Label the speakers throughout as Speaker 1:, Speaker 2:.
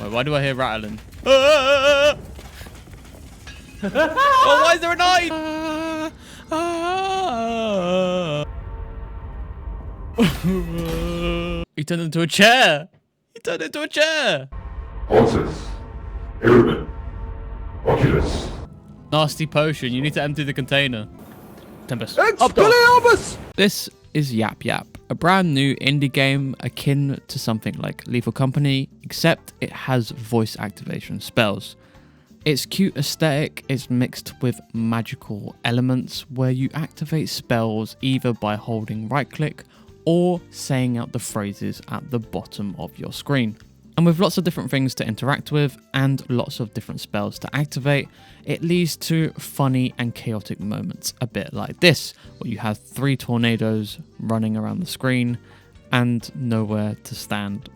Speaker 1: Oh, why do I hear rattling? Oh, why is there a knife? He turned into a chair. He turned into a chair.
Speaker 2: Horses. Irriman. Oculus.
Speaker 1: Nasty potion. You need to empty the container. Tempest.
Speaker 3: Expelliarmus!
Speaker 1: This is Yapyap, a brand new indie game akin to something like Lethal Company, except it has voice activation spells. Its cute aesthetic is mixed with magical elements where you activate spells either by holding right click or saying out the phrases at the bottom of your screen. And with lots of different things to interact with and lots of different spells to activate, it leads to funny and chaotic moments, a bit like this, where you have 3 tornadoes running around the screen and nowhere to stand.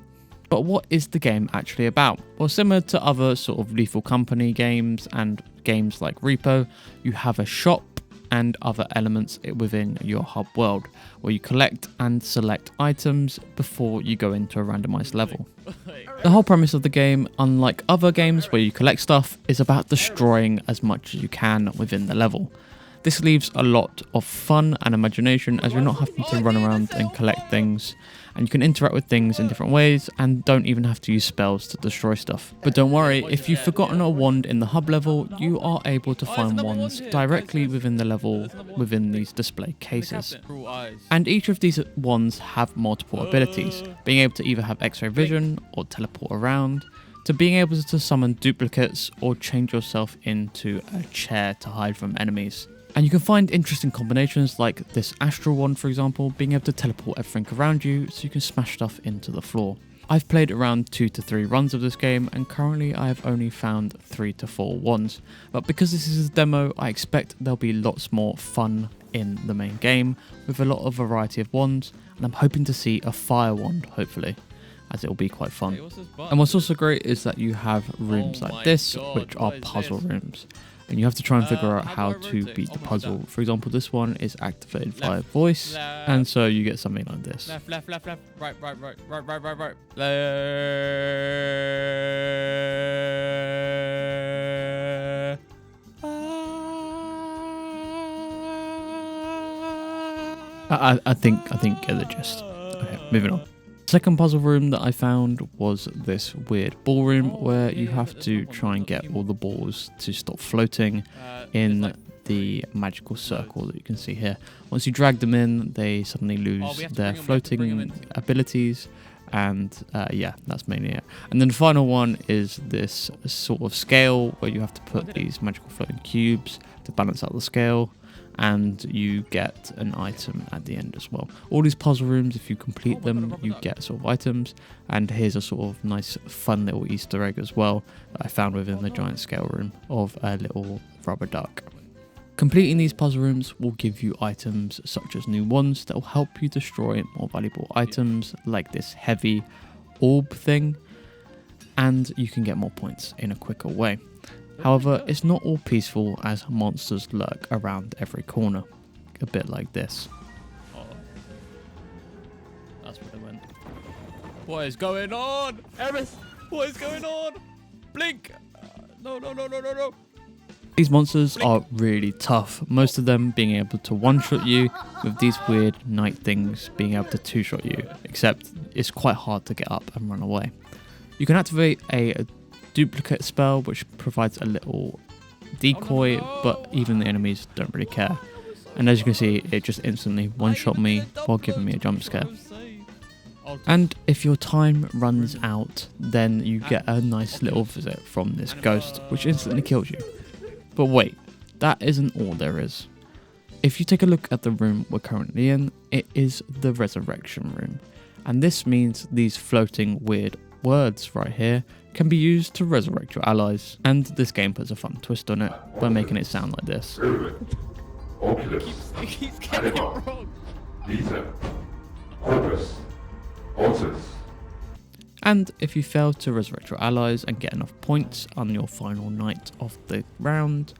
Speaker 1: But what is the game actually about? Well, similar to other sort of Lethal Company games and games like REPO, you have a shop and other elements within your hub world, where you collect and select items before you go into a randomized level. The whole premise of the game, unlike other games where you collect stuff, is about destroying as much as you can within the level. This leaves a lot of fun and imagination as you're not having to run around and collect things, and you can interact with things in different ways and don't even have to use spells to destroy stuff. But don't worry, if you've forgotten a wand in the hub level, you are able to find wands directly within the level within these display cases. And each of these wands have multiple abilities, being able to either have X-ray vision or teleport around, to being able to summon duplicates or change yourself into a chair to hide from enemies. And you can find interesting combinations like this astral one, for example, being able to teleport everything around you so you can smash stuff into the floor. I've played around 2 to 3 runs of this game and currently I have only found 3 to 4 wands. But because this is a demo, I expect there'll be lots more fun in the main game with a lot of variety of wands, and I'm hoping to see a fire wand, hopefully, as it'll be quite fun. And what's also great is that you have rooms like this, which are puzzle rooms. And you have to try and figure out how to beat the puzzle. For example, this one is activated via voice, and so you get something like this.
Speaker 3: Left, right, right.
Speaker 1: I think get the gist. Okay, moving on. Second puzzle room that I found was this weird ballroom where you have to try and get all the balls to stop floating in the magical circle that you can see here. Once you drag them in, they suddenly lose their floating abilities, and yeah, that's mainly it. And then the final one is this sort of scale where you have to put these magical floating cubes to balance out the scale, and you get an item at the end as well. All these puzzle rooms, if you complete them, you get sort of items, and here's a sort of nice fun little Easter egg as well that I found within the giant scale room of a little rubber duck. Completing these puzzle rooms will give you items such as new wands that will help you destroy more valuable items like this heavy orb thing, and you can get more points in a quicker way. However, it's not all peaceful as monsters lurk around every corner, a bit like this.
Speaker 3: Oh. That's where they went. What is going on? Eris, what is going on? Blink! No.
Speaker 1: These monsters are really tough, most of them being able to one-shot you, with these weird night things being able to two-shot you, except it's quite hard to get up and run away. You can activate a duplicate spell which provides a little decoy, but even the enemies don't really care. And as you can see, it just instantly one-shot me while giving me a jump scare. And if your time runs out, then you get a nice little visit from this ghost, which instantly kills you. But wait, that isn't all there is. If you take a look at the room we're currently in, it is the resurrection room. And this means these floating weird words right here can be used to resurrect your allies. And this game puts a fun twist on it by making it sound like this.
Speaker 2: Oculus.
Speaker 3: He keeps getting it wrong.
Speaker 2: Lisa. Corpus. Horses.
Speaker 1: And if you fail to resurrect your allies and get enough points on your final night of the round,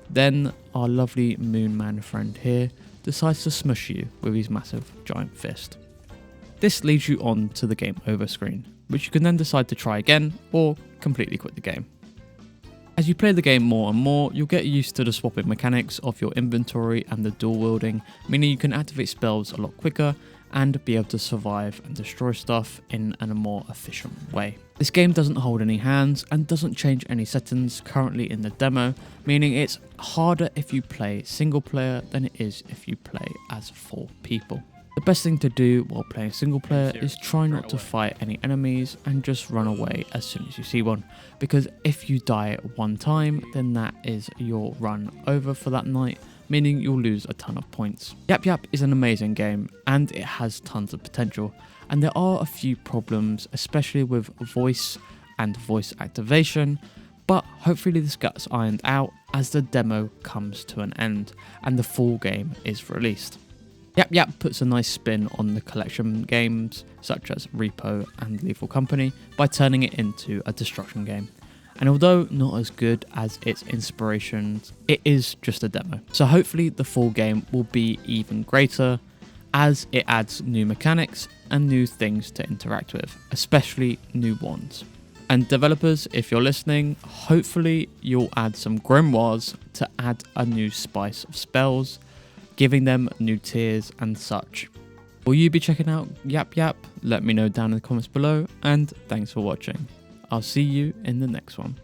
Speaker 1: then our lovely Moon Man friend here decides to smush you with his massive giant fist. This leads you on to the game over screen, which you can then decide to try again or completely quit the game. As you play the game more and more, you'll get used to the swapping mechanics of your inventory and the dual wielding, meaning you can activate spells a lot quicker and be able to survive and destroy stuff in a more efficient way. This game doesn't hold any hands and doesn't change any settings currently in the demo, meaning it's harder if you play single player than it is if you play as 4 people. The best thing to do while playing single player is try not to fight any enemies and just run away as soon as you see one, because if you die one time, then that is your run over for that night, meaning you'll lose a ton of points. Yapyap is an amazing game and it has tons of potential, and there are a few problems, especially with voice and voice activation, but hopefully this gets ironed out as the demo comes to an end and the full game is released. Yapyap puts a nice spin on the collection games such as REPO and Lethal Company by turning it into a destruction game. And although not as good as its inspirations, it is just a demo. So hopefully the full game will be even greater as it adds new mechanics and new things to interact with, especially new ones. And developers, if you're listening, hopefully you'll add some grimoires to add a new spice of spells, giving them new tiers and such. Will you be checking out Yapyap? Let me know down in the comments below, and thanks for watching. I'll see you in the next one.